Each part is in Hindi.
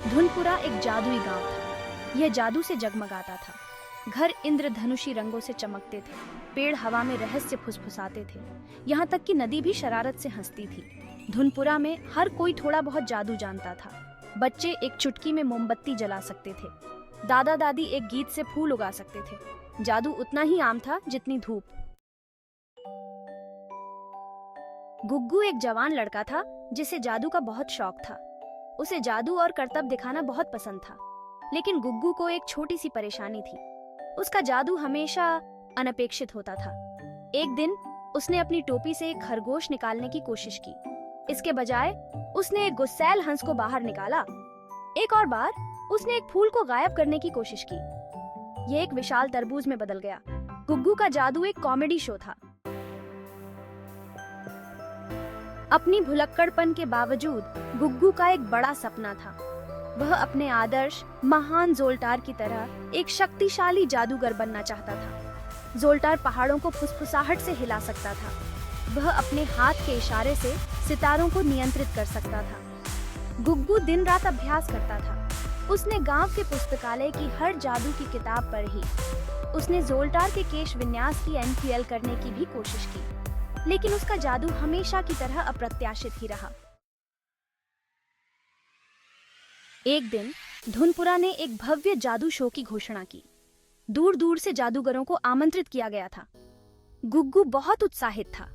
धुनपुरा एक जादुई गांव था। यह जादू से जगमगाता था। घर इंद्रधनुषी रंगों से चमकते थे, पेड़ हवा में रहस्य फुसफुसाते थे, यहाँ तक कि नदी भी शरारत से हंसती थी। धुनपुरा में हर कोई थोड़ा बहुत जादू जानता था। बच्चे एक चुटकी में मोमबत्ती जला सकते थे, दादा दादी एक गीत से फूल उगा सकते थे। जादू उतना ही आम था जितनी धूप। गुग्गू एक जवान लड़का था जिसे जादू का बहुत शौक था। उसे जादू और करतब दिखाना बहुत पसंद था। लेकिन गुग्गू को एक छोटी सी परेशानी थी। उसका जादू हमेशा अनपेक्षित होता था। एक दिन उसने अपनी टोपी से एक खरगोश निकालने की कोशिश की। इसके बजाय उसने एक गुस्सैल हंस को बाहर निकाला। एक और बार उसने एक फूल को गायब करने की कोशिश की। यह एक विशाल तरबूज में बदल गया। गुग्गू का जादू एक कॉमेडी शो था। अपनी भुलक्कड़पन के बावजूद गुग्गू का एक बड़ा सपना था। वह अपने आदर्श महान ज़ोल्टार की तरह एक शक्तिशाली जादूगर बनना चाहता था। ज़ोल्टार पहाड़ों को फुसफुसाहट से हिला सकता था। वह अपने हाथ के इशारे से सितारों को नियंत्रित कर सकता था। गुग्गू दिन रात अभ्यास करता था। उसने गांव के पुस्तकालय की हर जादू की किताब पढ़ी। उसने ज़ोल्टार के केश विन्यास की एनपीएल करने की भी कोशिश की, लेकिन उसका जादू हमेशा की तरह अप्रत्याशित ही रहा। एक दिन धुनपुरा ने एक भव्य जादू शो की घोषणा की। दूर दूर से जादूगरों को आमंत्रित किया गया था। गुग्गू बहुत उत्साहित था।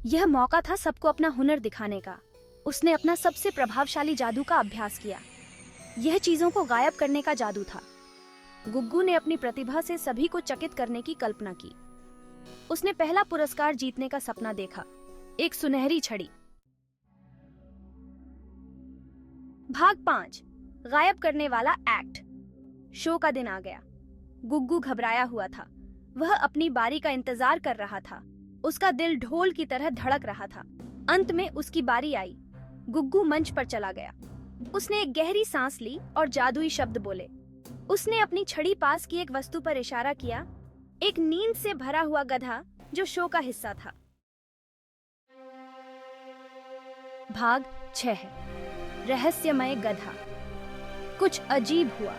यह मौका था सबको अपना हुनर दिखाने का। उसने अपना सबसे प्रभावशाली जादू का अभ्यास किया। यह चीजों को गायब करने का जादू था। गुग्गू ने अपनी प्रतिभा से सभी को चकित करने की कल्पना की। उसने पहला पुरस्कार जीतने का सपना देखा, एक सुनहरी छड़ी। भाग 5, गायब करने वाला एक्ट। शो का दिन आ गया। गुग्गू घबराया हुआ था। वह अपनी बारी का इंतजार कर रहा था। उसका दिल ढोल की तरह धड़क रहा था। अंत में उसकी बारी आई। गुग्गू मंच पर चला गया। उसने एक गहरी सांस ली और जादुई शब्द बोले। उसने अपनी छड़ी पास की एक वस्तु पर इशारा किया, एक नींद से भरा हुआ गधा जो शो का हिस्सा था। भाग 6, रहस्यमय गधा। कुछ अजीब हुआ।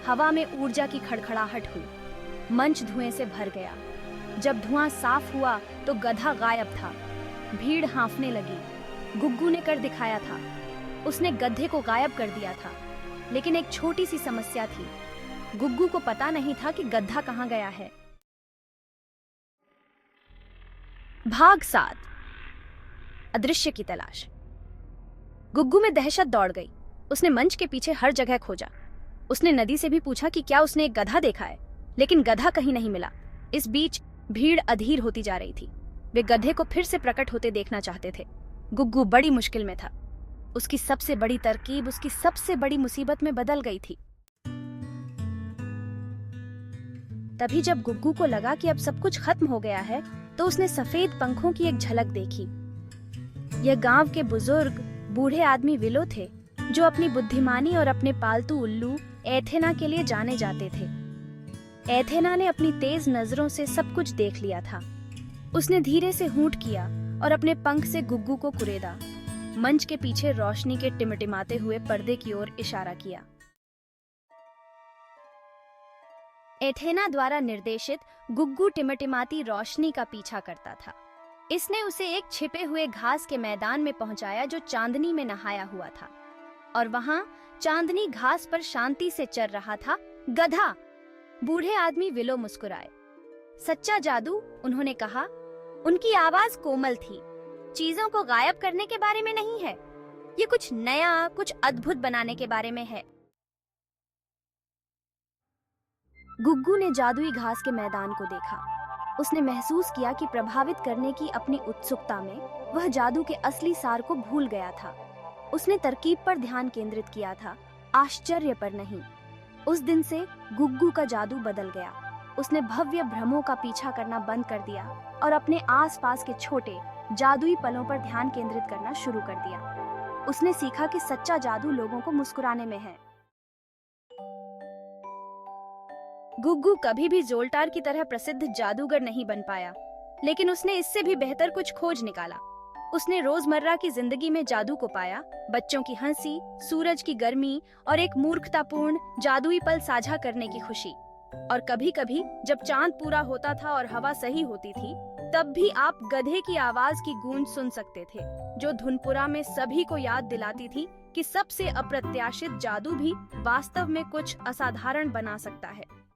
हवा में ऊर्जा की खड़खड़ाहट हुई। मंच धुएं से भर गया। जब धुआं साफ हुआ तो गधा गायब था। भीड़ हांफने लगी। गुग्गू ने कर दिखाया था। उसने गधे को गायब कर दिया था। लेकिन एक छोटी सी समस्या थी। गुग्गू को पता नहीं था कि गधा कहाँ गया है। भाग 7, अदृश्य की तलाश। गुग्गू में दहशत दौड़ गई। उसने मंच के पीछे हर जगह खोजा। उसने नदी से भी पूछा कि क्या उसने एक गधा देखा है, लेकिन गधा कहीं नहीं मिला। इस बीच भीड़ अधीर होती जा रही थी। वे गधे को फिर से प्रकट होते देखना चाहते थे। गुग्गू बड़ी मुश्किल में था। उसकी सबसे बड़ी तरकीब उसकी सबसे बड़ी मुसीबत में बदल गई थी। तभी जब गुग्गू को लगा कि अब सब कुछ खत्म हो गया है, तो उसने सफेद पंखों की एक झलक देखी। यह गांव के बुजुर्ग बूढ़े आदमी विलो थे, जो अपनी बुद्धिमानी और अपने पालतू उल्लू एथेना के लिए जाने जाते थे। एथेना ने अपनी तेज नजरों से सब कुछ देख लिया था। उसने धीरे से हूंट किया और अपने पंख से गुग्गू को कुरेदा। मंच के पीछे रोशनी के टिमटिमाते हुए पर्दे की ओर इशारा किया। एथेना द्वारा निर्देशित गुग्गू टिमटिमाती रोशनी का पीछा करता था। इसने उसे एक छिपे हुए घास के मैदान में पहुंचाया जो चांदनी में नहाया हुआ था, और वहां चांदनी घास पर शांति से चर रहा था गधा। बूढ़े आदमी विलो मुस्कुराए। सच्चा जादू, उन्होंने कहा। उनकी आवाज कोमल थी। चीजों को गायब करने के बारे में नहीं है, ये कुछ नया, कुछ अद्भुत बनाने के बारे में है। गुग्गू ने जादुई घास के मैदान को देखा। उसने महसूस किया कि प्रभावित करने की अपनी उत्सुकता में वह जादू के असली सार को भूल गया था। उसने तरकीब पर ध्यान केंद्रित किया था, आश्चर्य पर नहीं। उस दिन से गुग्गू का जादू बदल गया। उसने भव्य भ्रमों का पीछा करना बंद कर दिया और अपने आसपास के छोटे जादुई पलों पर ध्यान केंद्रित करना शुरू कर दिया। उसने सीखा कि सच्चा जादू लोगों को मुस्कुराने में है। गुग्गू कभी भी ज़ोल्टार की तरह प्रसिद्ध जादूगर नहीं बन पाया, लेकिन उसने इससे भी बेहतर कुछ खोज निकाला। उसने रोजमर्रा की जिंदगी में जादू को पाया, बच्चों की हंसी, सूरज की गर्मी और एक मूर्खतापूर्ण जादुई पल साझा करने की खुशी। और कभी कभी जब चांद पूरा होता था और हवा सही होती थी, तब भी आप गधे की आवाज की गूंज सुन सकते थे, जो धुनपुरा में सभी को याद दिलाती थी कि सबसे अप्रत्याशित जादू भी वास्तव में कुछ असाधारण बना सकता है।